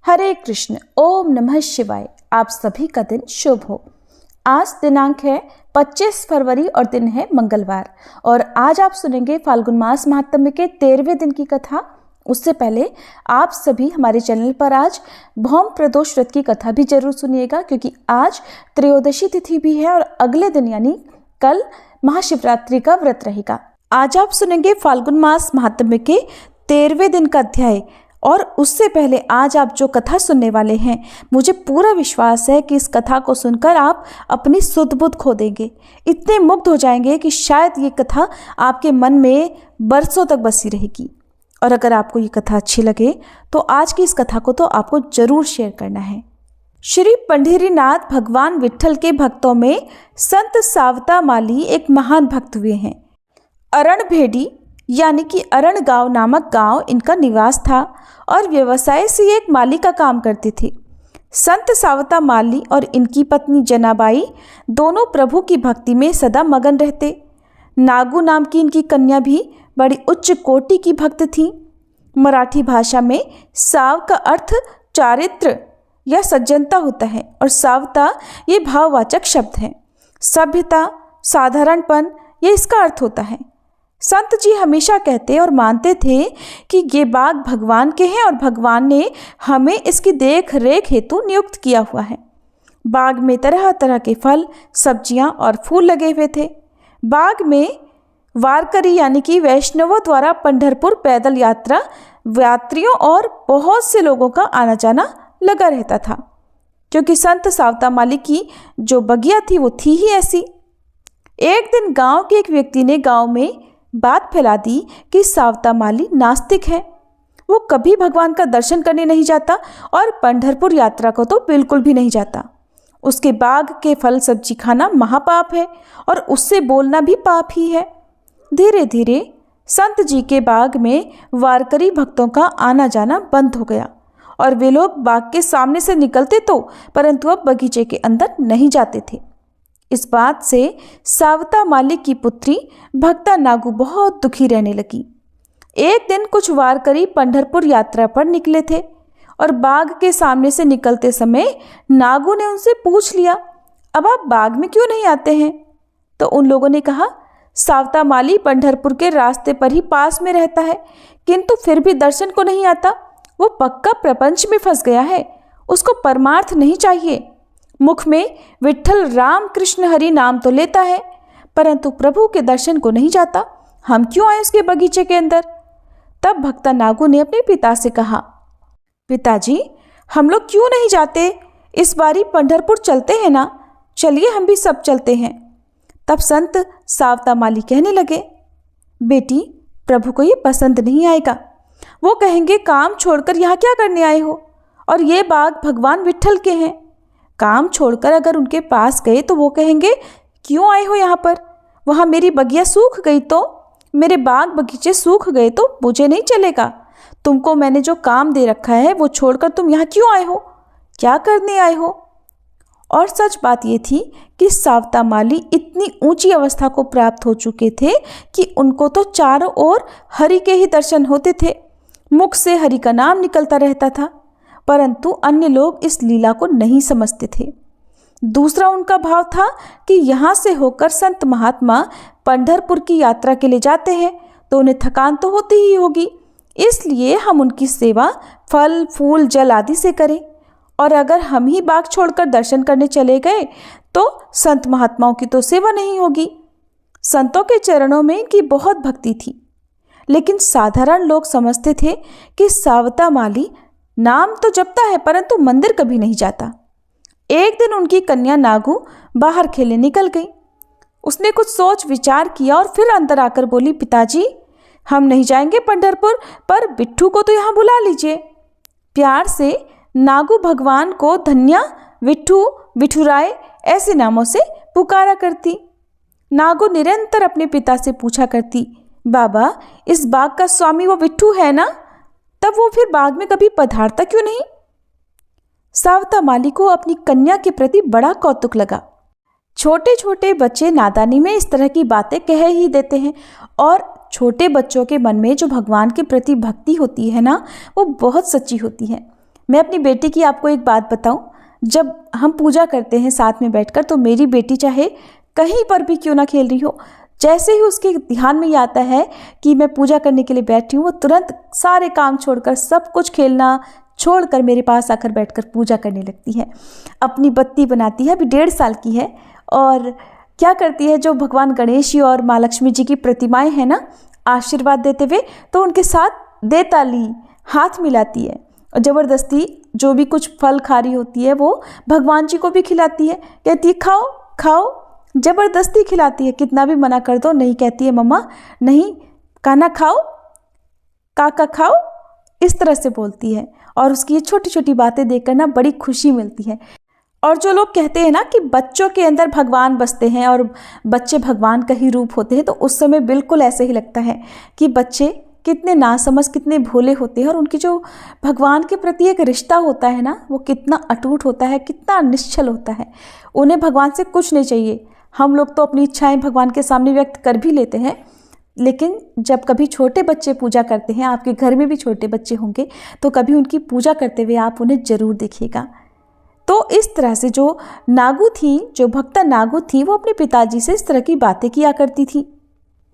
हरे कृष्ण। ओम नमः शिवाय। आप सभी का दिन शुभ हो। आज दिनांक है 25 फरवरी और दिन है मंगलवार। और आज आप सुनेंगे फाल्गुन मास महात्म्य के 13वें दिन की कथा। उससे पहले आप सभी हमारे चैनल पर आज भौम प्रदोष व्रत की कथा भी जरूर सुनिएगा, क्योंकि आज त्रयोदशी तिथि भी है और अगले दिन यानी कल महाशिवरात्रि का व्रत रहेगा। आज आप सुनेंगे फाल्गुन मास महात्म्य के 13वें दिन का अध्याय। और उससे पहले आज आप जो कथा सुनने वाले हैं, मुझे पूरा विश्वास है कि इस कथा को सुनकर आप अपनी सुध बुध खो देंगे, इतने मुग्ध हो जाएंगे कि शायद ये कथा आपके मन में बरसों तक बसी रहेगी। और अगर आपको ये कथा अच्छी लगे तो आज की इस कथा को तो आपको जरूर शेयर करना है। श्री पंढरीनाथ भगवान विट्ठल के भक्तों में संत सावता माली एक महान भक्त हुए हैं। अरणभेड़ी यानी कि अरण गांव नामक गांव इनका निवास था और व्यवसाय से एक माली का काम करते थे। संत सावता माली और इनकी पत्नी जनाबाई दोनों प्रभु की भक्ति में सदा मगन रहते। नागू नाम की इनकी कन्या भी बड़ी उच्च कोटि की भक्त थी। मराठी भाषा में साव का अर्थ चारित्र या सज्जनता होता है और सावता ये भाववाचक शब्द है। सभ्यता, साधारणपन, ये इसका अर्थ होता है। संत जी हमेशा कहते और मानते थे कि ये बाग भगवान के हैं और भगवान ने हमें इसकी देख रेख हेतु नियुक्त किया हुआ है। बाग में तरह तरह के फल, सब्जियां और फूल लगे हुए थे। बाग में वारकरी यानी कि वैष्णवों द्वारा पंढरपुर पैदल यात्रा यात्रियों और बहुत से लोगों का आना जाना लगा रहता था, क्योंकि संत सावता माली की जो बगिया थी वो थी ही ऐसी। एक दिन गांव के एक व्यक्ति ने गांव में बात फैला दी कि सावता माली नास्तिक है, वो कभी भगवान का दर्शन करने नहीं जाता और पंढरपुर यात्रा को तो बिल्कुल भी नहीं जाता। उसके बाग के फल सब्जी खाना महापाप है और उससे बोलना भी पाप ही है। धीरे धीरे संत जी के बाग में वारकरी भक्तों का आना जाना बंद हो गया और वे लोग बाग के सामने से निकलते तो परंतु अब बगीचे के अंदर नहीं जाते थे। इस बात से सावता माली की पुत्री भक्ता नागू बहुत दुखी रहने लगी। एक दिन कुछ वारकरी पंढरपुर यात्रा पर निकले थे और बाग के सामने से निकलते समय नागू ने उनसे पूछ लिया, अब आप बाग में क्यों नहीं आते हैं? तो उन लोगों ने कहा, सावता माली पंढरपुर के रास्ते पर ही पास में रहता है, किंतु फिर भी दर्शन को नहीं आता। वो पक्का प्रपंच में फंस गया है, उसको परमार्थ नहीं चाहिए। मुख में विट्ठल राम कृष्ण हरि नाम तो लेता है, परंतु प्रभु के दर्शन को नहीं जाता। हम क्यों आए उसके बगीचे के अंदर? तब भक्ता नागू ने अपने पिता से कहा, पिताजी हम लोग क्यों नहीं जाते? इस बारी पंढरपुर चलते हैं ना, चलिए हम भी सब चलते हैं। तब संत सावता माली कहने लगे, बेटी प्रभु को ये पसंद नहीं आएगा। वो कहेंगे काम छोड़कर यहाँ क्या करने आए हो, और ये बाग भगवान विट्ठल के हैं। काम छोड़कर अगर उनके पास गए तो वो कहेंगे क्यों आए हो यहाँ पर? वहाँ मेरी बगिया सूख गई तो, मेरे बाग बगीचे सूख गए तो मुझे नहीं चलेगा। तुमको मैंने जो काम दे रखा है वो छोड़कर तुम यहाँ क्यों आए हो? क्या करने आए हो? और सच बात ये थी कि सावता माली इतनी ऊंची अवस्था को प्राप्त हो चुके थे कि उनको तो चारों ओर हरि के ही दर्शन होते थे। मुख से हरि का नाम निकलता रहता था, परंतु अन्य लोग इस लीला को नहीं समझते थे। दूसरा उनका भाव था कि यहाँ से होकर संत महात्मा पंढरपुर की यात्रा के लिए जाते हैं तो उन्हें थकान तो होती ही होगी, इसलिए हम उनकी सेवा फल फूल जल आदि से करें, और अगर हम ही बाग छोड़कर दर्शन करने चले गए तो संत महात्माओं की तो सेवा नहीं होगी। संतों के चरणों में इनकी बहुत भक्ति थी, लेकिन साधारण लोग समझते थे कि सावता माली नाम तो जपता है परंतु मंदिर कभी नहीं जाता। एक दिन उनकी कन्या नागू बाहर खेलने निकल गई। उसने कुछ सोच विचार किया और फिर अंदर आकर बोली, पिताजी हम नहीं जाएंगे पंढरपुर, पर बिट्ठू को तो यहाँ बुला लीजिए। प्यार से नागू भगवान को धन्या, विट्ठू, विठुराय ऐसे नामों से पुकारा करती। नागू निरंतर अपने पिता से पूछा करती, बाबा इस बाग का स्वामी वो विट्ठू है ना? तब वो फिर बाग में कभी पधारता क्यों नहीं? सावता माली को अपनी कन्या के प्रति बड़ा कौतुक लगा। छोटे छोटे बच्चे नादानी में इस तरह की बातें कह ही देते हैं, और छोटे बच्चों के मन में जो भगवान के प्रति भक्ति होती है ना, वो बहुत सच्ची होती है। मैं अपनी बेटी की आपको एक बात बताऊं, जब हम पूजा करते हैं साथ में बैठकर, तो मेरी बेटी चाहे कहीं पर भी क्यों ना खेल रही हो, जैसे ही उसके ध्यान में ये आता है कि मैं पूजा करने के लिए बैठी हूँ, वो तुरंत सारे काम छोड़कर, सब कुछ खेलना छोड़कर मेरे पास आकर बैठकर पूजा करने लगती है। अपनी बत्ती बनाती है, अभी 1.5 साल की है, और क्या करती है, जो भगवान गणेश जी और माँ लक्ष्मी जी की प्रतिमाएं हैं ना, आशीर्वाद देते हुए, तो उनके साथ दे ताली हाथ मिलाती है और ज़बरदस्ती जो भी कुछ फल खा रही होती है वो भगवान जी को भी खिलाती है। कहती है खाओ खाओ, ज़बरदस्ती खिलाती है, कितना भी मना कर दो नहीं कहती है मम्मा नहीं, खाना खाओ, काका खाओ, इस तरह से बोलती है। और उसकी ये छोटी छोटी बातें देखकर ना बड़ी खुशी मिलती है। और जो लोग कहते हैं ना कि बच्चों के अंदर भगवान बसते हैं और बच्चे भगवान का ही रूप होते हैं, तो उस समय बिल्कुल ऐसे ही लगता है कि बच्चे कितने नासमझ, कितने भोले होते हैं, और उनकी जो भगवान के प्रति एक रिश्ता होता है ना, वो कितना अटूट होता है, कितना निश्चल होता है। उन्हें भगवान से कुछ नहीं चाहिए। हम लोग तो अपनी इच्छाएं भगवान के सामने व्यक्त कर भी लेते हैं, लेकिन जब कभी छोटे बच्चे पूजा करते हैं, आपके घर में भी छोटे बच्चे होंगे, तो कभी उनकी पूजा करते हुए आप उन्हें ज़रूर देखिएगा। तो इस तरह से जो नागू थी, जो भक्ता नागू थी, वो अपने पिताजी से इस तरह की बातें किया करती थी।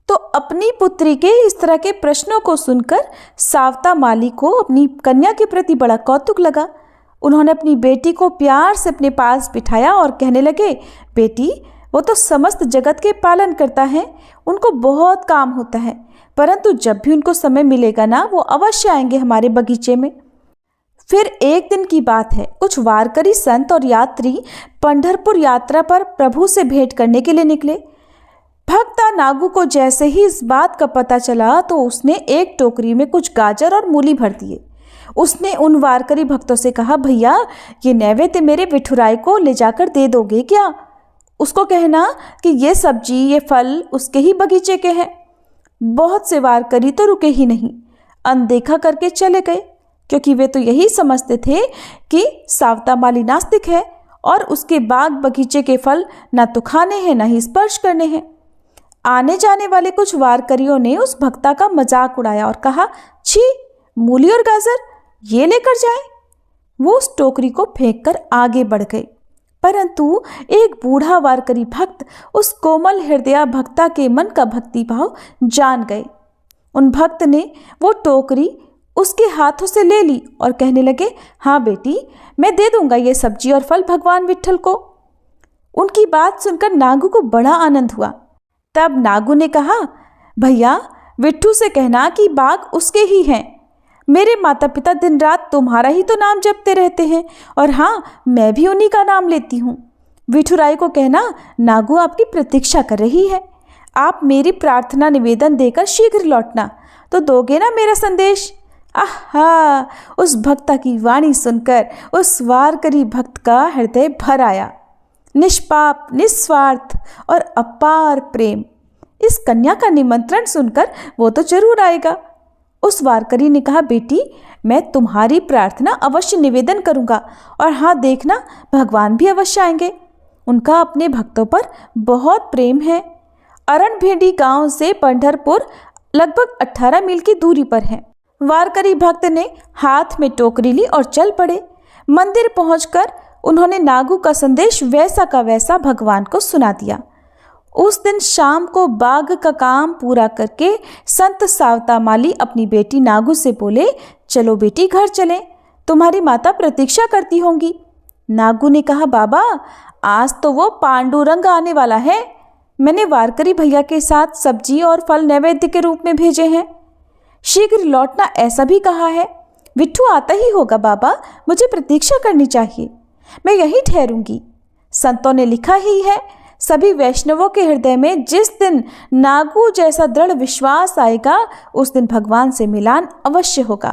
तो अपनी पुत्री के इस तरह के प्रश्नों को सुनकर सावता माली को अपनी कन्या के प्रति बड़ा कौतुक लगा। उन्होंने अपनी बेटी को प्यार से अपने पास बिठाया और कहने लगे, बेटी, वो तो समस्त जगत के पालन करता है, उनको बहुत काम होता है, परंतु जब भी उनको समय मिलेगा ना, वो अवश्य आएंगे हमारे बगीचे में। फिर एक दिन की बात है, कुछ वारकरी संत और यात्री पंढरपुर यात्रा पर प्रभु से भेंट करने के लिए निकले। भक्ता नागू को जैसे ही इस बात का पता चला, तो उसने एक टोकरी में कुछ गाजर और मूली भर दिए। उसने उन वारकरी भक्तों से कहा, भैया, ये नैवेद्य मेरे विठुराय को ले जाकर दे दोगे क्या? उसको कहना कि ये सब्जी, ये फल उसके ही बगीचे के हैं। बहुत से वारकरी तो रुके ही नहीं, अनदेखा करके चले गए, क्योंकि वे तो यही समझते थे कि सावता माली नास्तिक है और उसके बाग बगीचे के फल ना तो खाने हैं, ना ही स्पर्श करने हैं। आने जाने वाले कुछ वारकरियों ने उस भक्ता का मजाक उड़ाया और कहा, छी, मूली और गाजर ये लेकर जाए। वो उस टोकरी को फेंककर आगे बढ़ गए, परंतु एक बूढ़ा वारकरी भक्त उस कोमल हृदय भक्ता के मन का भक्ति भाव जान गए। उन भक्त ने वो टोकरी उसके हाथों से ले ली और कहने लगे, हाँ बेटी, मैं दे दूंगा ये सब्जी और फल भगवान विट्ठल को। उनकी बात सुनकर नागू को बड़ा आनंद हुआ। तब नागू ने कहा, भैया, विट्ठू से कहना कि बाग उसके ही हैं। मेरे माता पिता दिन रात तुम्हारा ही तो नाम जपते रहते हैं, और हाँ, मैं भी उन्हीं का नाम लेती हूँ। विठुराय को कहना, नागू आपकी प्रतीक्षा कर रही है, आप मेरी प्रार्थना निवेदन देकर शीघ्र लौटना, तो दोगे ना मेरा संदेश? आहा! उस भक्ता की वाणी सुनकर उस वारकरी भक्त का हृदय भर आया। निष्पाप, निस्वार्थ और अपार प्रेम। इस कन्या का निमंत्रण सुनकर वो तो जरूर आएगा। उस वारकरी ने कहा, बेटी, मैं तुम्हारी प्रार्थना अवश्य निवेदन करूंगा, और हाँ देखना, भगवान भी अवश्य आएंगे। उनका अपने भक्तों पर बहुत प्रेम है। अरणभेड़ी गांव से पंढरपुर लगभग 18 मील की दूरी पर है। वारकरी भक्त ने हाथ में टोकरी ली और चल पड़े। मंदिर पहुंचकर उन्होंने नागू का संदेश वैसा का वैसा भगवान को सुना दिया। उस दिन शाम को बाग का काम पूरा करके संत सावता माली अपनी बेटी नागू से बोले, चलो बेटी, घर चलें, तुम्हारी माता प्रतीक्षा करती होंगी। नागू ने कहा, बाबा, आज तो वो पांडुरंग आने वाला है। मैंने वारकरी भैया के साथ सब्जी और फल नैवेद्य के रूप में भेजे हैं। शीघ्र लौटना ऐसा भी कहा है। विट्ठू आता ही होगा बाबा, मुझे प्रतीक्षा करनी चाहिए, मैं यहीं ठहरूंगी। संतों ने लिखा ही है, सभी वैष्णवों के हृदय में जिस दिन नागू जैसा दृढ़ विश्वास आएगा, उस दिन भगवान से मिलान अवश्य होगा।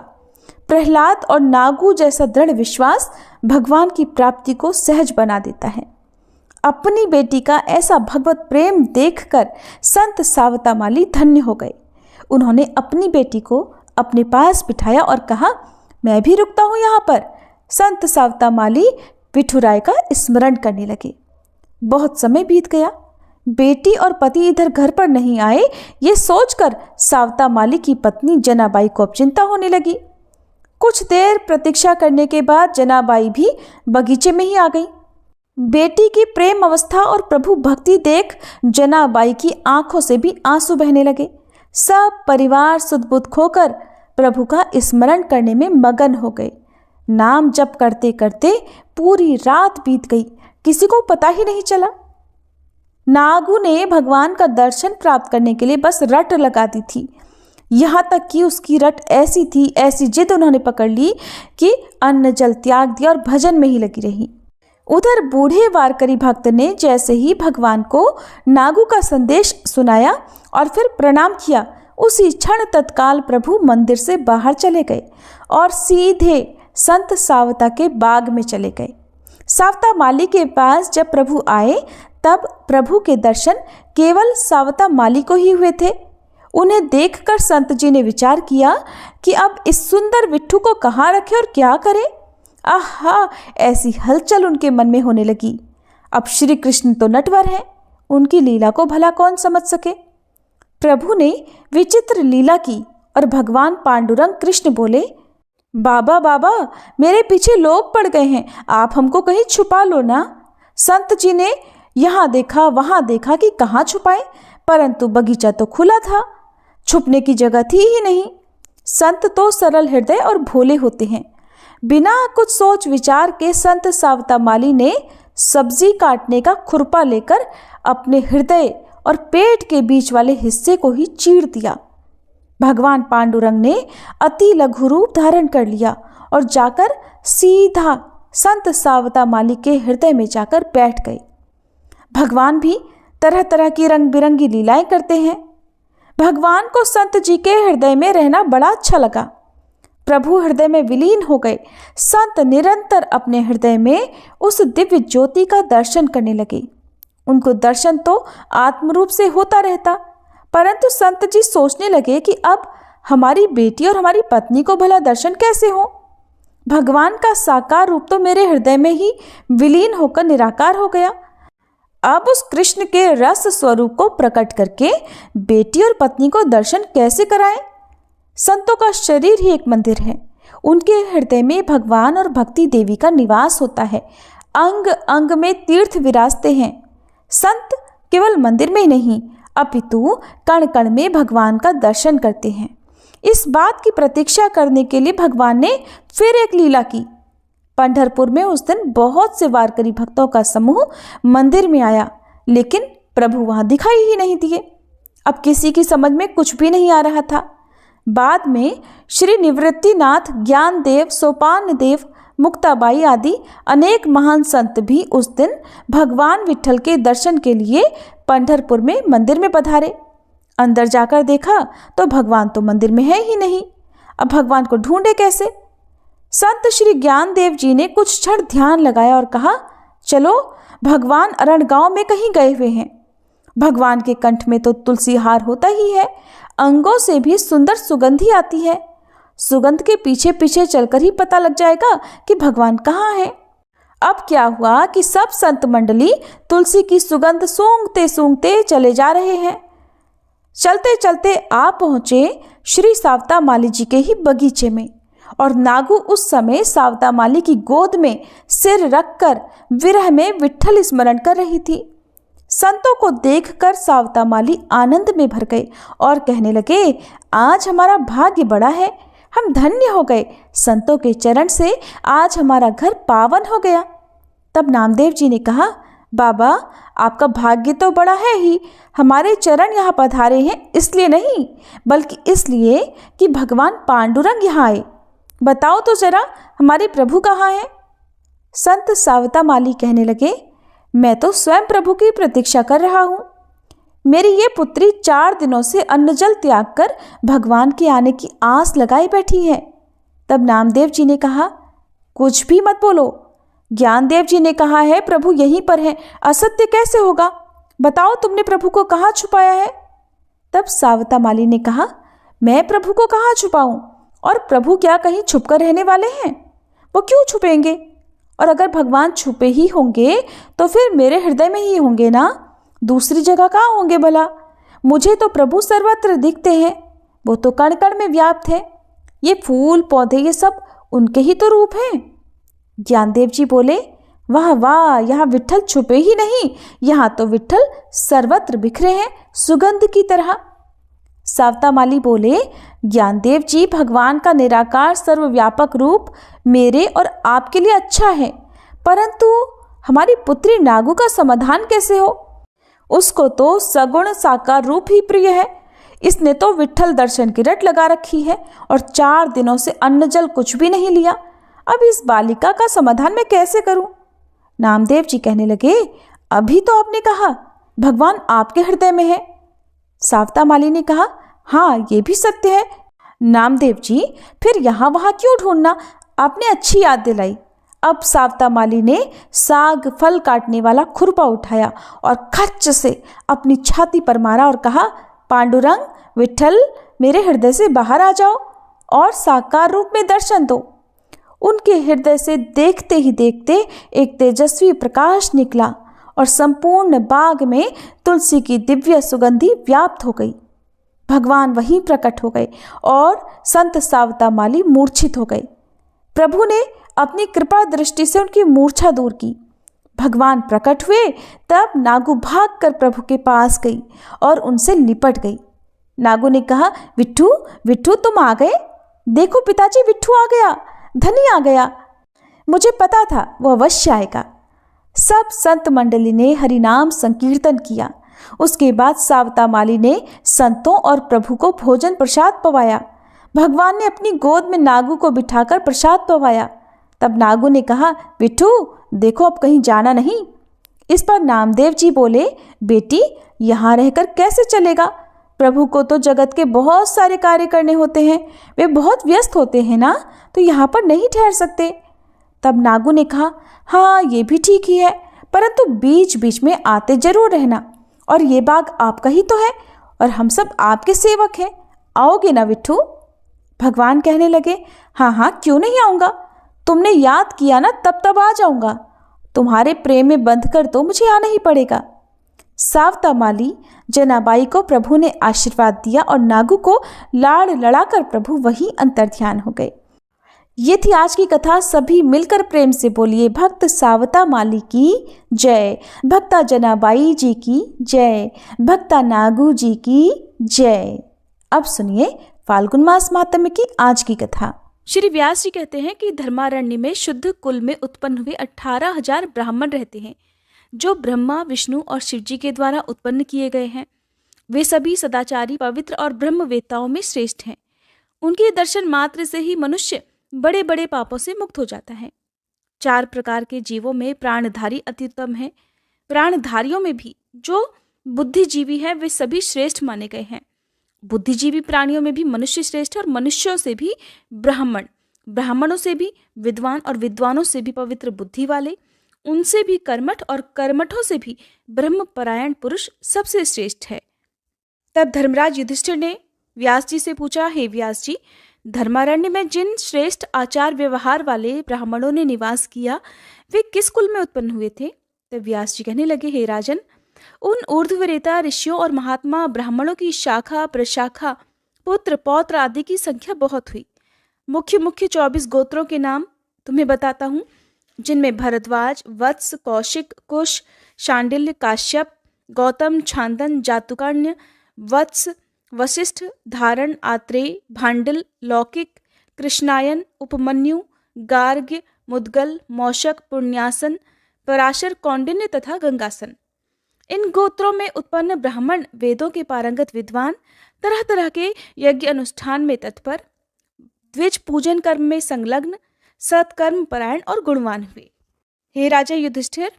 प्रहलाद और नागू जैसा दृढ़ विश्वास भगवान की प्राप्ति को सहज बना देता है। अपनी बेटी का ऐसा भगवत प्रेम देखकर संत सावता माली धन्य हो गए। उन्होंने अपनी बेटी को अपने पास बिठाया और कहा, मैं भी रुकता हूँ यहाँ पर। संत सावता माली विठुराय का स्मरण करने लगे। बहुत समय बीत गया। बेटी और पति इधर घर पर नहीं आए, ये सोचकर सावता माली की पत्नी जनाबाई को अब चिंता होने लगी। कुछ देर प्रतीक्षा करने के बाद जनाबाई भी बगीचे में ही आ गई। बेटी की प्रेम अवस्था और प्रभु भक्ति देख जनाबाई की आंखों से भी आंसू बहने लगे। सब परिवार सुध-बुध खोकर प्रभु का स्मरण करने में मगन हो गए। नाम जप करते करते पूरी रात बीत गई, किसी को पता ही नहीं चला। नागू ने भगवान का दर्शन प्राप्त करने के लिए बस रट लगा दी थी। यहाँ तक कि उसकी रट ऐसी थी, ऐसी जिद उन्होंने पकड़ ली कि अन्न जल त्याग दिया और भजन में ही लगी रही। उधर बूढ़े वारकरी भक्त ने जैसे ही भगवान को नागू का संदेश सुनाया और फिर प्रणाम किया, उसी क्षण तत्काल प्रभु मंदिर से बाहर चले गए और सीधे संत सावता के बाग में चले गए। सावता माली के पास जब प्रभु आए तब प्रभु के दर्शन केवल सावता माली को ही हुए थे। उन्हें देखकर संत जी ने विचार किया कि अब इस सुंदर विट्ठू को कहाँ रखें और क्या करें। आहा, ऐसी हलचल उनके मन में होने लगी। अब श्री कृष्ण तो नटवर हैं, उनकी लीला को भला कौन समझ सके। प्रभु ने विचित्र लीला की और भगवान पांडुरंग कृष्ण बोले, बाबा बाबा, मेरे पीछे लोग पड़ गए हैं, आप हमको कहीं छुपा लो ना। संत जी ने यहाँ देखा वहाँ देखा कि कहाँ छुपाएं, परंतु बगीचा तो खुला था, छुपने की जगह थी ही नहीं। संत तो सरल हृदय और भोले होते हैं। बिना कुछ सोच विचार के संत सावता माली ने सब्जी काटने का खुरपा लेकर अपने हृदय और पेट के बीच वाले हिस्से को ही चीर दिया। भगवान पांडुरंग ने अति लघु रूप धारण कर लिया और जाकर सीधा संत सावता माली के हृदय में जाकर बैठ गए। भगवान भी तरह तरह की रंग बिरंगी लीलाएं करते हैं। भगवान को संत जी के हृदय में रहना बड़ा अच्छा लगा। प्रभु हृदय में विलीन हो गए। संत निरंतर अपने हृदय में उस दिव्य ज्योति का दर्शन करने लगे। उनको दर्शन तो आत्मरूप से होता रहता, परंतु संत जी सोचने लगे कि अब हमारी बेटी और हमारी पत्नी को भला दर्शन कैसे हो। भगवान का साकार रूप तो मेरे हृदय में ही विलीन होकर निराकार हो गया। अब उस कृष्ण के रस स्वरूप को प्रकट करके बेटी और पत्नी को दर्शन कैसे कराएं? संतों का शरीर ही एक मंदिर है। उनके हृदय में भगवान और भक्ति देवी का निवास होता है। अंग अंग में तीर्थ विराजते हैं। संत केवल मंदिर में ही नहीं, अपितु कण कण में भगवान का दर्शन करते हैं। इस बात की प्रतीक्षा करने के लिए भगवान ने फिर एक लीला की। पंढरपुर में उस दिन बहुत से वारकरी भक्तों का समूह मंदिर में आया, लेकिन प्रभु वहां दिखाई ही नहीं दिए। अब किसी की समझ में कुछ भी नहीं आ रहा था। बाद में श्री निवृत्तिनाथ, ज्ञानदेव, सोपान देव, मुक्ताबाई आदि अनेक महान संत भी उस दिन भगवान विट्ठल के दर्शन के लिए पंढरपुर में मंदिर में पधारे। अंदर जाकर देखा तो भगवान तो मंदिर में है ही नहीं। अब भगवान को ढूंढे कैसे? संत श्री ज्ञानदेव जी ने कुछ क्षण ध्यान लगाया और कहा, चलो भगवान अरणगांव में कहीं गए हुए हैं। भगवान के कंठ में तो तुलसी हार होता ही है, अंगों से भी सुंदर सुगंधी आती है। सुगंध के पीछे पीछे चलकर ही पता लग जाएगा कि भगवान कहाँ है। अब क्या हुआ कि सब संत मंडली तुलसी की सुगंध सूंघते सूंघते चले जा रहे हैं। चलते चलते आ पहुंचे श्री सावता माली जी के ही बगीचे में, और नागू उस समय सावता माली की गोद में सिर रखकर विरह में विट्ठल स्मरण कर रही थी। संतों को देखकर सावता माली आनंद में भर गए और कहने लगे, आज हमारा भाग्य बड़ा है, हम धन्य हो गए। संतों के चरण से आज हमारा घर पावन हो गया। तब नामदेव जी ने कहा, बाबा आपका भाग्य तो बड़ा है ही, हमारे चरण यहाँ पधारे हैं इसलिए नहीं, बल्कि इसलिए कि भगवान पांडुरंग यहाँ आए। बताओ तो जरा हमारे प्रभु कहाँ हैं? संत सावता माली कहने लगे, मैं तो स्वयं प्रभु की प्रतीक्षा कर रहा हूँ। मेरी ये पुत्री 4 दिनों से अन्न जल त्याग कर भगवान के आने की आस लगाए बैठी है। तब नामदेव जी ने कहा, कुछ भी मत बोलो, ज्ञानदेव जी ने कहा है प्रभु यहीं पर है, असत्य कैसे होगा? बताओ तुमने प्रभु को कहाँ छुपाया है? तब सावता माली ने कहा, मैं प्रभु को कहाँ छुपाऊं? और प्रभु क्या कहीं छुपकर रहने वाले हैं? वो क्यों छुपेंगे? और अगर भगवान छुपे ही होंगे तो फिर मेरे हृदय में ही होंगे ना, दूसरी जगह कहाँ होंगे भला? मुझे तो प्रभु सर्वत्र दिखते हैं, वो तो कण कण में व्याप्त है। ये फूल पौधे ये सब उनके ही तो रूप हैं। ज्ञानदेव जी बोले, वाह वाह, यहाँ विट्ठल छुपे ही नहीं, यहाँ तो विट्ठल सर्वत्र बिखरे हैं, सुगंध की तरह। सावता माली बोले, ज्ञानदेव जी, भगवान का निराकार सर्वव्यापक रूप मेरे और आपके लिए अच्छा है, परंतु हमारी पुत्री नागू का समाधान कैसे हो? उसको तो सगुण साकार रूप ही प्रिय है। इसने तो विट्ठल दर्शन की रट लगा रखी है और 4 दिनों से अन्न जल कुछ भी नहीं लिया। अब इस बालिका का समाधान मैं कैसे करूं? नामदेव जी कहने लगे, अभी तो आपने कहा भगवान आपके हृदय में है। सावता माली ने कहा, हाँ ये भी सत्य है। नामदेव जी, फिर यहाँ वहाँ क्यों ढूंढना? आपने अच्छी याद दिलाई। अब सावता माली ने साग फल काटने वाला खुरपा उठाया और खच्च से अपनी छाती पर मारा और कहा, पांडुरंग, विट्ठल, मेरे हृदय से बाहर आ जाओ और साकार रूप में दर्शन दो। उनके हृदय से देखते ही देखते एक तेजस्वी प्रकाश निकला और संपूर्ण बाग में तुलसी की दिव्य सुगंधि व्याप्त हो गई। भगवान वहीं प्रकट हो गए और संत सावता माली मूर्छित हो गए। प्रभु ने अपनी कृपा दृष्टि से उनकी मूर्छा दूर की। भगवान प्रकट हुए तब नागू भागकर प्रभु के पास गई और उनसे लिपट गई। नागू ने कहा, विट्ठू विट्ठू, तुम आ गए? देखो पिताजी, विट्ठू आ गया, धनी आ गया। मुझे पता था वो अवश्य आएगा। सब संत मंडली ने हरिनाम संकीर्तन किया। उसके बाद सावता माली ने संतों और प्रभु को भोजन प्रसाद पवाया। भगवान ने अपनी गोद में नागू को बिठाकर प्रसाद पवाया। तब नागू ने कहा, विट्ठू देखो, अब कहीं जाना नहीं। इस पर नामदेव जी बोले, बेटी, यहाँ रहकर कैसे चलेगा? प्रभु को तो जगत के बहुत सारे कार्य करने होते हैं, वे बहुत व्यस्त होते हैं ना, तो यहाँ पर नहीं ठहर सकते। तब नागू ने कहा, हाँ ये भी ठीक ही है, परंतु बीच बीच में आते जरूर रहना, और ये बाग आपका ही तो है और हम सब आपके सेवक हैं। आओगे ना विट्ठू? भगवान कहने लगे, हाँ हाँ, क्यों नहीं आऊँगा। तुमने याद किया ना, तब तब आ जाऊँगा। तुम्हारे प्रेम में बंधकर तो मुझे आना ही पड़ेगा। सावता माली जनाबाई को प्रभु ने आशीर्वाद दिया और नागू को लाड़ लड़ाकर प्रभु वहीं अंतर्ध्यान हो गए। ये थी आज की कथा। सभी मिलकर प्रेम से बोलिए, भक्त सावता माली की जय, भक्ता जनाबाई जी की जय, भक्ता नागू जी की जय। अब सुनिए फाल्गुन मास महात्म्य की आज की कथा। श्री व्यास जी कहते हैं कि धर्मारण्य में शुद्ध कुल में उत्पन्न हुए 18,000 ब्राह्मण रहते हैं, जो ब्रह्मा, विष्णु और शिव जी के द्वारा उत्पन्न किए गए हैं। वे सभी सदाचारी, पवित्र और ब्रह्मवेत्ताओं में श्रेष्ठ हैं। उनके दर्शन मात्र से ही मनुष्य बड़े बड़े पापों से मुक्त हो जाता है। 4 प्रकार के जीवों में प्राणधारी अत्युत्तम है। प्राणधारियों में भी जो बुद्धिजीवी हैं वे सभी श्रेष्ठ माने गए हैं। बुद्धिजीवी प्राणियों में भी मनुष्य श्रेष्ठ है और मनुष्यों से भी ब्राह्मण, ब्राह्मणों से भी विद्वान और विद्वानों से भी पवित्र बुद्धि वाले, उनसे भी कर्मठ और कर्मठों से भी ब्रह्मपरायण पुरुष सबसे श्रेष्ठ है। तब धर्मराज युधिष्ठिर ने व्यास जी से पूछा, हे व्यास जी, धर्मारण्य में जिन श्रेष्ठ आचार व्यवहार वाले ब्राह्मणों ने निवास किया वे किस कुल में उत्पन्न हुए थे? तब व्यास जी कहने लगे, हे राजन, उन ऊर्ध्वरेता ऋषियों और महात्मा ब्राह्मणों की शाखा प्रशाखा, पुत्र पौत्र आदि की संख्या बहुत हुई। मुख्य मुख्य 24 गोत्रों के नाम तुम्हें बताता हूँ, जिनमें भरद्वाज, वत्स, कौशिक, कुश, शांडिल्य, काश्यप, गौतम, छांदन, जातुकर्ण्य, वत्स, वशिष्ठ, धारण, आत्रेय, भांडिल, लौकिक, कृष्णायन, उपमन्यु, गार्ग्य, मुद्गल, मौशक, पुण्यासन, पराशर, कौंडिन्य तथा गंगासन। इन गोत्रों में उत्पन्न ब्राह्मण वेदों के पारंगत विद्वान, तरह तरह के यज्ञ अनुष्ठान में तत्पर, द्विज पूजन कर्म में संलग्न, सत्कर्म परायण और गुणवान हुए। हे राजा युधिष्ठिर,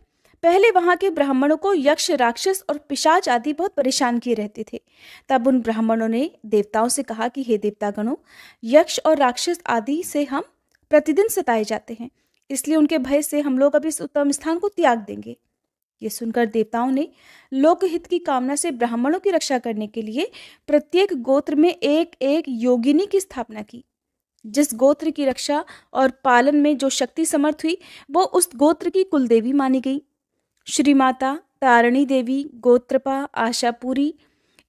पहले वहां के ब्राह्मणों को यक्ष, राक्षस और पिशाच आदि बहुत परेशान किए रहते थे। तब उन ब्राह्मणों ने देवताओं से कहा कि हे देवतागणों, यक्ष और राक्षस आदि से हम प्रतिदिन सताए जाते हैं, इसलिए उनके भय से हम लोग अब इस उत्तम स्थान को त्याग देंगे। ये सुनकर देवताओं ने लोकहित की कामना से ब्राह्मणों की रक्षा करने के लिए प्रत्येक गोत्र में एक एक योगिनी की स्थापना की। जिस गोत्र की रक्षा और पालन में जो शक्ति समर्थ हुई वो उस गोत्र की कुलदेवी मानी गई। श्री माता, तारिणी देवी, गोत्रपा, आशापुरी,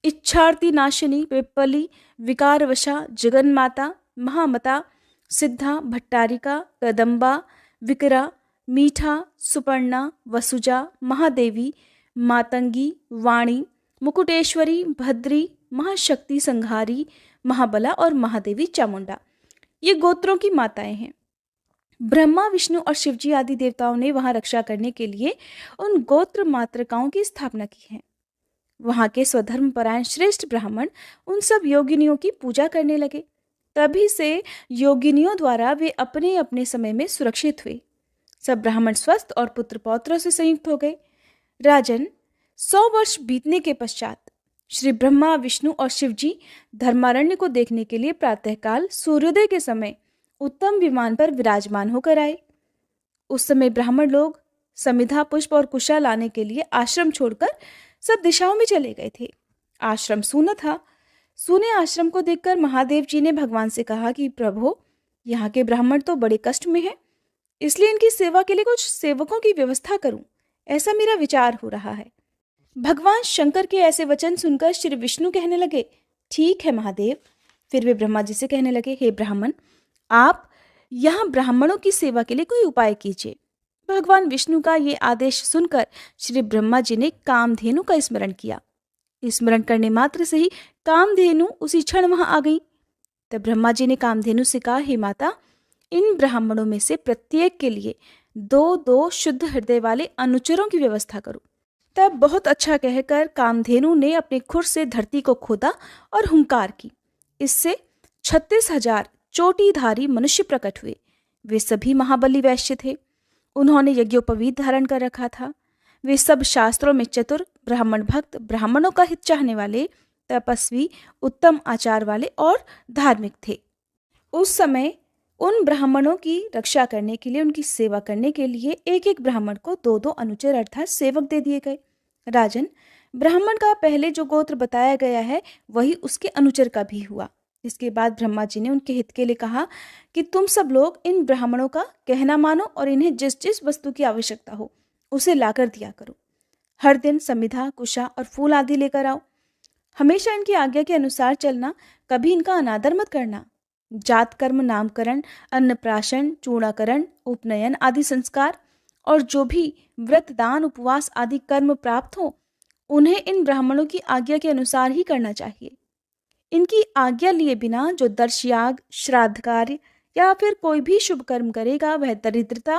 इच्छार्थी नाशिनी, पिप्पली, विकारवशा, जगन्माता, महामता, सिद्धा, भट्टारिका, कदम्बा, विकरा, मीठा, सुपर्णा, वसुजा, महादेवी, मातंगी, वाणी, मुकुटेश्वरी, भद्री, महाशक्ति संहारी, महाबला और महादेवी चामुंडा, ये गोत्रों की माताएं हैं। ब्रह्मा, विष्णु और शिवजी आदि देवताओं ने वहां रक्षा करने के लिए उन गोत्र मातृकाओं की स्थापना की है। वहां के स्वधर्म परायण श्रेष्ठ ब्राह्मण उन सब योगिनियों की पूजा करने लगे। तभी से योगिनियों द्वारा वे अपने अपने समय में सुरक्षित हुए। सब ब्राह्मण स्वस्थ और पुत्र पौत्रों से संयुक्त हो गए। राजन, 100 वर्ष बीतने के पश्चात श्री ब्रह्मा, विष्णु और शिवजी धर्मारण्य को देखने के लिए प्रातःकाल सूर्योदय के समय उत्तम विमान पर विराजमान होकर आए। उस समय ब्राह्मण लोग समिधा, पुष्प और कुशा लाने के लिए आश्रम छोड़कर सब दिशाओं में चले गए थे। आश्रम सूना था। सूने आश्रम को देखकर महादेव जी ने भगवान से कहा कि प्रभु, यहाँ के ब्राह्मण तो बड़े कष्ट में हैं, इसलिए इनकी सेवा के लिए कुछ सेवकों की व्यवस्था करूं, ऐसा मेरा विचार हो रहा है। भगवान शंकर के ऐसे वचन सुनकर श्री विष्णु कहने लगे, ठीक है महादेव। फिर वे ब्रह्मा जी से कहने लगे, हे ब्राह्मण, आप यहाँ ब्राह्मणों की सेवा के लिए कोई उपाय कीजिए। भगवान विष्णु का ये आदेश सुनकर श्री ब्रह्मा जी ने कामधेनु का स्मरण किया। स्मरण करने मात्र से ही कामधेनु उसी क्षण वहां आ गई। तब ब्रह्मा जी ने कामधेनु से कहा, हे माता, इन ब्राह्मणों में से प्रत्येक के लिए 2-2 शुद्ध हृदय वाले अनुचरों की व्यवस्था करो। तब बहुत अच्छा कहकर कामधेनु ने अपने खुर से धरती को खोदा और हुंकार की। इससे 36,000 चोटीधारी मनुष्य प्रकट हुए। वे सभी महाबली वैश्य थे। उन्होंने यज्ञोपवीत धारण कर रखा था। वे सब शास्त्रों में चतुर, ब्राह्मण भक्त, ब्राह्मणों का हित चाहने वाले, तपस्वी, उत्तम आचार वाले और धार्मिक थे। उस समय उन ब्राह्मणों की रक्षा करने के लिए, उनकी सेवा करने के लिए एक एक ब्राह्मण को 2-2 अनुचर अर्थात सेवक दे दिए गए। राजन, ब्राह्मण का पहले जो गोत्र बताया गया है वही उसके अनुचर का भी हुआ। इसके बाद ब्रह्मा जी ने उनके हित के लिए कहा कि तुम सब लोग इन ब्राह्मणों का कहना मानो और इन्हें जिस जिस वस्तु की आवश्यकता हो उसे लाकर दिया करो। हर दिन समिधा, कुशा और फूल आदि लेकर आओ। हमेशा इनकी आज्ञा के अनुसार चलना, कभी इनका अनादर मत करना। जात कर्म, नामकरण, अन्नप्राशन, चूड़ाकरण, उपनयन आदि संस्कार और जो भी व्रत, दान, उपवास आदि कर्म प्राप्त हो उन्हें इन ब्राह्मणों की आज्ञा के अनुसार ही करना चाहिए। इनकी आज्ञा लिए बिना जो दर्शयाग, श्राद्ध कार्य या फिर कोई भी शुभ कर्म करेगा वह दरिद्रता,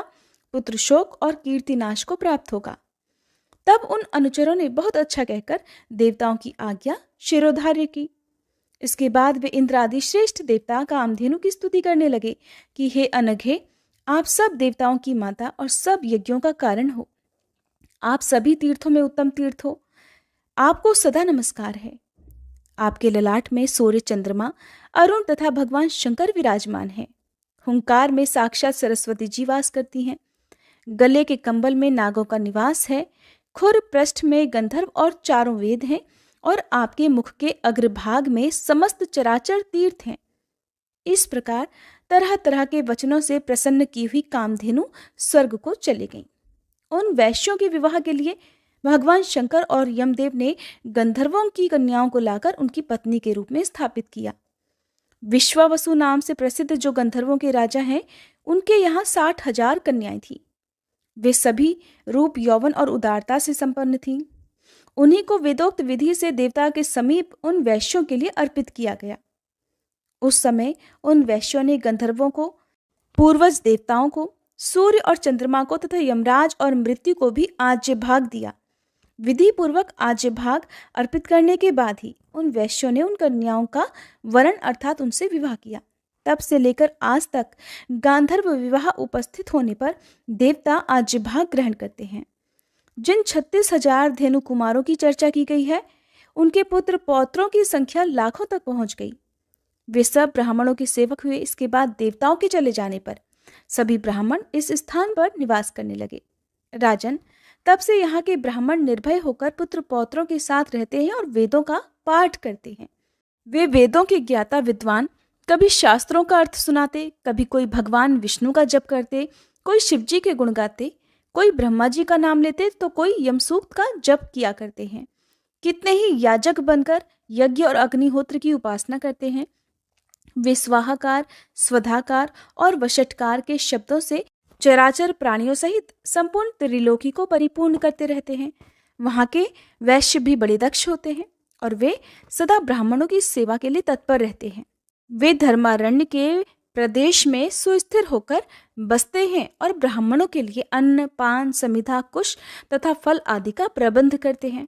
पुत्र शोक और कीर्तिनाश को प्राप्त होगा। तब उन अनुचरों ने बहुत अच्छा कहकर देवताओं की आज्ञा शिरोधार्य की। इसके बाद वे इंद्र आदि श्रेष्ठ देवता कामधेनु की स्तुति करने लगे कि हे अनघे, आप सब देवताओं की माता और सब यज्ञों का कारण हो। आप सभी तीर्थों में उत्तम तीर्थ हो। आपको सदा नमस्कार है। आपके ललाट में सूर्य, चंद्रमा, अरुण तथा भगवान शंकर विराजमान हैं। हुंकार में साक्षात सरस्वती जी वास करती हैं। गले के कंबल में नागों का निवास है। खुर पृष्ठ में गंधर्व और चारों वेद हैं और आपके मुख के अग्रभाग में समस्त चराचर तीर्थ हैं। इस प्रकार तरह तरह के वचनों से प्रसन्न की हुई कामधेनु स्वर्ग को चली गईं। उन वैश्यों के विवाह के लिए भगवान शंकर और यमदेव ने गंधर्वों की कन्याओं को लाकर उनकी पत्नी के रूप में स्थापित किया। विश्वावसु नाम से प्रसिद्ध जो गंधर्वों के राजा हैं, उनके यहाँ 60,000 कन्याएं थीं। वे सभी रूप, यौवन और उदारता से संपन्न थीं। उन्हीं को वेदोक्त विधि से देवता के समीप उन वैश्यों के लिए अर्पित किया गया। उस समय उन वैश्यों ने गंधर्वों को, पूर्वज देवताओं को, सूर्य और चंद्रमा को तथा यमराज और मृत्यु को भी आज्य भाग दिया। विधि पूर्वक आज्य भाग अर्पित करने के बाद ही उन वैश्यों ने उन कन्याओं का वरण अर्थात उनसे विवाह किया। तब से लेकर आज तक गांधर्व विवाह उपस्थित होने पर देवता आज्य भाग ग्रहण करते हैं। जिन 36,000 धेनु कुमारों की चर्चा की गई है, उनके पुत्र पौत्रों की संख्या लाखों तक पहुंच गई। वे सब ब्राह्मणों के सेवक हुए। इसके बाद देवताओं के चले जाने पर सभी ब्राह्मण इस स्थान पर निवास करने लगे। राजन, तब से यहाँ के ब्राह्मण निर्भय होकर पुत्र पौत्रों के साथ रहते हैं और वेदों का पाठ करते हैं। वे वेदों के ज्ञाता विद्वान कभी शास्त्रों का अर्थ सुनाते, कभी कोई भगवान विष्णु का जप करते, कोई शिवजी के गुण गाते, कोई ब्रह्मा जी का नाम लेते तो कोई यमसूक्त का जप किया करते हैं। कितने ही याजक बनकर यज्ञ और अग्निहोत्र की उपासना करते हैं। वे स्वाहाकार, स्वधाकार और वषटकार के शब्दों से चराचर प्राणियों सहित संपूर्ण त्रिलोकी को परिपूर्ण करते रहते हैं। वहाँ के वैश्य भी बड़े दक्ष होते हैं और वे सदा ब्राह्मणों की सेवा के लिए तत्पर रहते हैं। वे धर्मारण्य के प्रदेश में सुस्थिर होकर बसते हैं और ब्राह्मणों के लिए अन्न, पान, समिधा, कुश तथा फल आदि का प्रबंध करते हैं।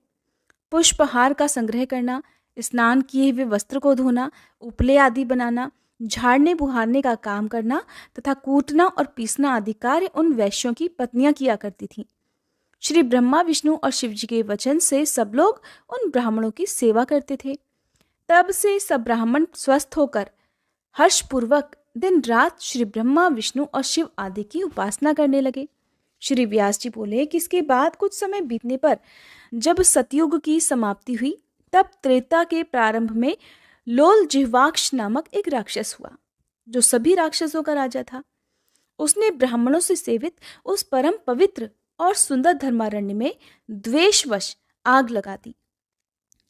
पुष्पहार का संग्रह करना, स्नान किए हुए वस्त्र को धोना, उपले आदि बनाना, झाड़ने बुहारने का काम करना तथा कूटना और पीसना आदि कार्य उन वैश्यों की पत्नियां किया करती थीं। श्री ब्रह्मा, विष्णु और शिव जी के वचन से सब लोग उन ब्राह्मणों की सेवा करते थे। तब से सब ब्राह्मण स्वस्थ होकर हर्षपूर्वक दिन रात श्री ब्रह्मा, विष्णु और शिव आदि की उपासना करने लगे। श्री व्यास जी बोले कि इसके बाद कुछ समय बीतने पर जब सतयुग की समाप्ति हुई, तब त्रेता के प्रारंभ में लोल जिह्वाक्ष नामक एक राक्षस हुआ, जो सभी राक्षसों का राजा था। उसने ब्राह्मणों से सेवित उस परम पवित्र और सुंदर धर्मारण्य में द्वेषवश आग लगा दी।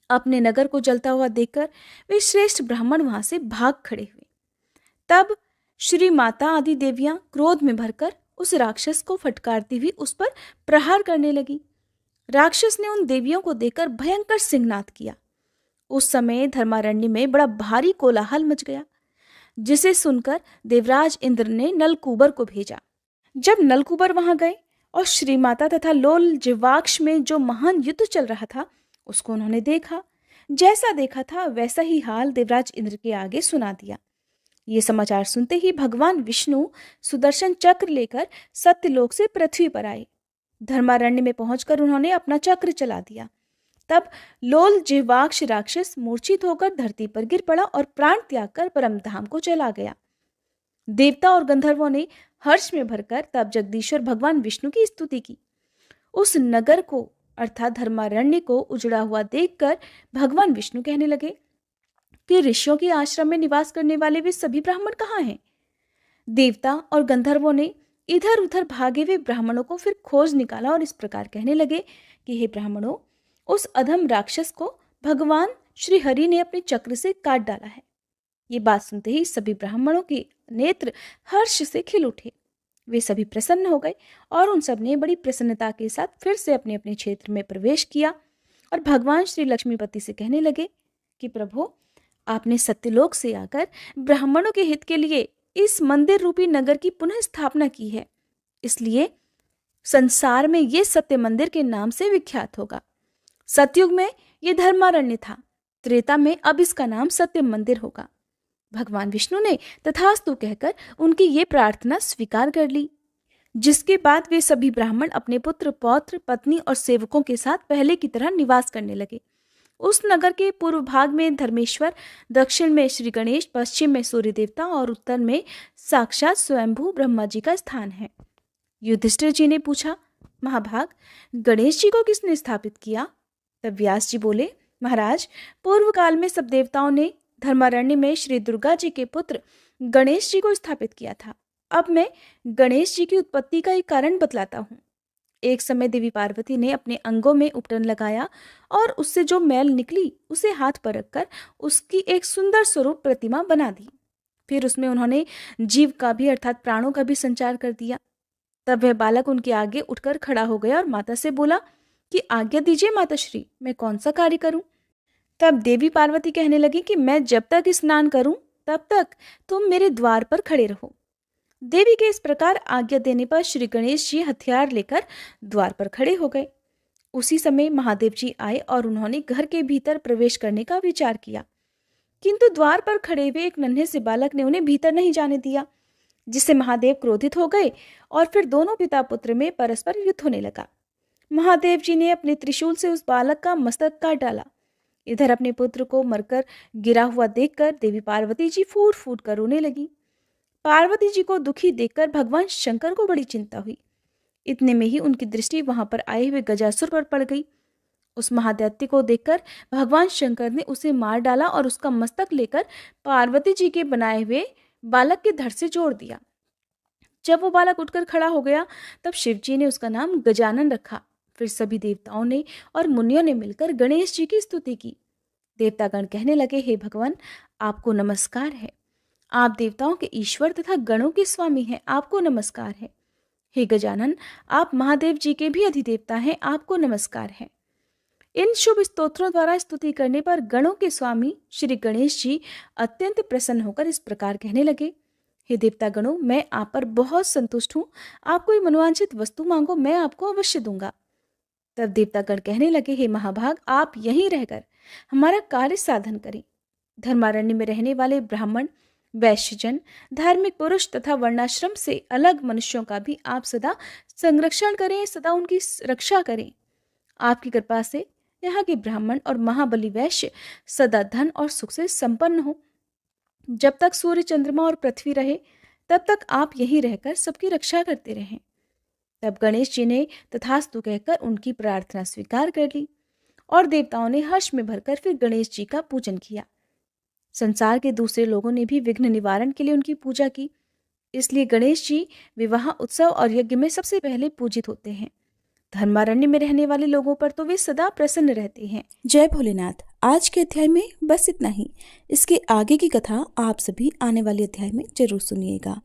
अपने नगर को जलता हुआ देखकर वे श्रेष्ठ ब्राह्मण वहां से भाग खड़े हुए। तब श्री माता आदि देवियां क्रोध में भरकर उस राक्षस को फटकारती हुई उस पर प्रहार करने लगी। राक्षस ने उन देवियों को देखकर भयंकर सिंहनाद किया। उस समय धर्मारण्य में बड़ा भारी कोलाहल मच गया, जिसे सुनकर देवराज इंद्र ने नलकूबर को भेजा। जब नलकूबर वहां गए और श्री माता तथा लोल जिह्वाक्ष में जो महान युद्ध चल रहा था उसको उन्होंने देखा। जैसा देखा था वैसा ही हाल देवराज इंद्र के आगे सुना दिया। ये समाचार सुनते ही भगवान विष्णु सुदर्शन चक्र लेकर सत्यलोक से पृथ्वी पर आए। धर्मारण्य में पहुंचकर उन्होंने अपना चक्र चला दिया। तब लोल जिह्वाक्ष राक्षस मूर्छित होकर धरती पर गिर पड़ा और प्राण त्याग कर परम धाम को चला गया। देवता और गंधर्वों ने हर्ष में भरकर तब जगदीश्वर भगवान विष्णु की स्तुति की। उस नगर को अर्थात धर्मारण्य को उजड़ा हुआ देखकर भगवान विष्णु कहने लगे कि ऋषियों के आश्रम में निवास करने वाले वे सभी ब्राह्मण कहाँ हैं? देवता और गंधर्वों ने इधर उधर भागे हुए ब्राह्मणों को फिर खोज निकाला और इस प्रकार कहने लगे कि हे ब्राह्मणों, उस अधम राक्षस को भगवान श्री हरि ने अपने चक्र से काट डाला है। ये बात सुनते ही सभी ब्राह्मणों के नेत्र हर्ष से खिल उठे। वे सभी प्रसन्न हो गए और उन सब ने बड़ी प्रसन्नता के साथ फिर से अपने अपने क्षेत्र में प्रवेश किया और भगवान श्री लक्ष्मीपति से कहने लगे कि प्रभु, आपने सत्यलोक से आकर ब्राह्मणों के हित के लिए इस मंदिर रूपी नगर की पुनः स्थापना की है, इसलिए संसार में ये सत्य मंदिर के नाम से विख्यात होगा। सतयुग में ये धर्मारण्य था, त्रेता में अब इसका नाम सत्य मंदिर होगा। भगवान विष्णु ने तथास्तु कहकर उनकी ये प्रार्थना स्वीकार कर ली, जिसके बाद वे सभी ब्राह्मण अपने पुत्र, पौत्र, पत्नी और सेवकों के साथ पहले की तरह निवास करने लगे। उस नगर के पूर्व भाग में धर्मेश्वर, दक्षिण में श्री गणेश, पश्चिम में सूर्य देवता और उत्तर में साक्षात स्वयंभू ब्रह्मा जी का स्थान है। युधिष्ठिर जी ने पूछा, महाभाग, गणेश जी को किसने स्थापित किया? तब व्यास जी बोले, महाराज, पूर्व काल में सब देवताओं ने धर्मारण्य में श्री दुर्गा जी के पुत्र गणेश जी को स्थापित किया था। अब मैं गणेश जी की उत्पत्ति का एक कारण बतलाता हूँ। एक समय देवी पार्वती ने अपने अंगों में उपटन लगाया और उससे जो मैल निकली उसे हाथ पर रखकर उसकी एक सुंदर स्वरूप प्रतिमा बना दी। फिर उसमें उन्होंने जीव का भी अर्थात प्राणों का भी संचार कर दिया। तब वह बालक उनके आगे उठकर खड़ा हो गया और माता से बोला कि आज्ञा दीजिए माताश्री, मैं कौन सा कार्य करूं? तब देवी पार्वती कहने लगी कि मैं जब तक स्नान करूं तब तक तुम मेरे द्वार पर खड़े रहो। देवी के इस प्रकार आज्ञा देने पर श्री गणेश जी हथियार लेकर द्वार पर खड़े हो गए। उसी समय महादेव जी आए और उन्होंने घर के भीतर प्रवेश करने का विचार किया, किंतु द्वार पर खड़े हुए एक नन्हे से बालक ने उन्हें भीतर नहीं जाने दिया, जिससे महादेव क्रोधित हो गए और फिर दोनों पिता पुत्र में परस्पर युद्ध होने लगा। महादेव जी ने अपने त्रिशूल से उस बालक का मस्तक काट डाला। इधर अपने पुत्र को मरकर गिरा हुआ देखकर देवी पार्वती जी फूट फूट कर रोने लगी। पार्वती जी को दुखी देखकर भगवान शंकर को बड़ी चिंता हुई। इतने में ही उनकी दृष्टि वहां पर आए हुए गजासुर पर पड़ गई। उस महादैत्य को देखकर भगवान शंकर ने उसे मार डाला और उसका मस्तक लेकर पार्वती जी के बनाए हुए बालक के धड़ से जोड़ दिया। जब वो बालक उठकर खड़ा हो गया तब शिव जी ने उसका नाम गजानन रखा। फिर सभी देवताओं ने और मुनियों ने मिलकर गणेश जी की स्तुति की। देवतागण कहने लगे, हे भगवान, आपको नमस्कार है। आप देवताओं के ईश्वर तथा गणों के स्वामी हैं, आपको नमस्कार है। हे गजानन, आप महादेव जी के भी अधिदेवता हैं, आपको नमस्कार है। इन शुभ स्तोत्रों द्वारा स्तुति करने पर गणों के स्वामी श्री गणेश जी अत्यंत प्रसन्न होकर इस प्रकार कहने लगे, हे देवता गणों, मैं आप पर बहुत संतुष्ट हूँ। आप कोई मनोवांछित वस्तु मांगो, मैं आपको अवश्य दूंगा। तब देवतागण कहने लगे, हे महाभाग, आप यहीं रहकर हमारा कार्य साधन करें। धर्मारण्य में रहने वाले ब्राह्मण, वैश्यजन, धार्मिक पुरुष तथा वर्णाश्रम से अलग मनुष्यों का भी आप सदा संरक्षण करें, सदा उनकी रक्षा करें। आपकी कृपा से यहाँ के ब्राह्मण और महाबली वैश्य सदा धन और सुख से संपन्न हो। जब तक सूर्य, चंद्रमा और पृथ्वी रहे, तब तक आप यहीं रहकर सबकी रक्षा करते रहें। तब गणेश जी ने तथास्तु कहकर उनकी प्रार्थना स्वीकार कर ली और देवताओं ने हर्ष में भरकर फिर गणेश जी का पूजन किया। संसार के दूसरे लोगों ने भी विघ्न निवारण के लिए उनकी पूजा की। इसलिए गणेश जी विवाह, उत्सव और यज्ञ में सबसे पहले पूजित होते हैं। धर्मारण्य में रहने वाले लोगों पर तो वे सदा प्रसन्न रहते हैं। जय भोलेनाथ। आज के अध्याय में बस इतना ही। इसके आगे की कथा आप सभी आने वाले अध्याय में जरूर सुनिएगा।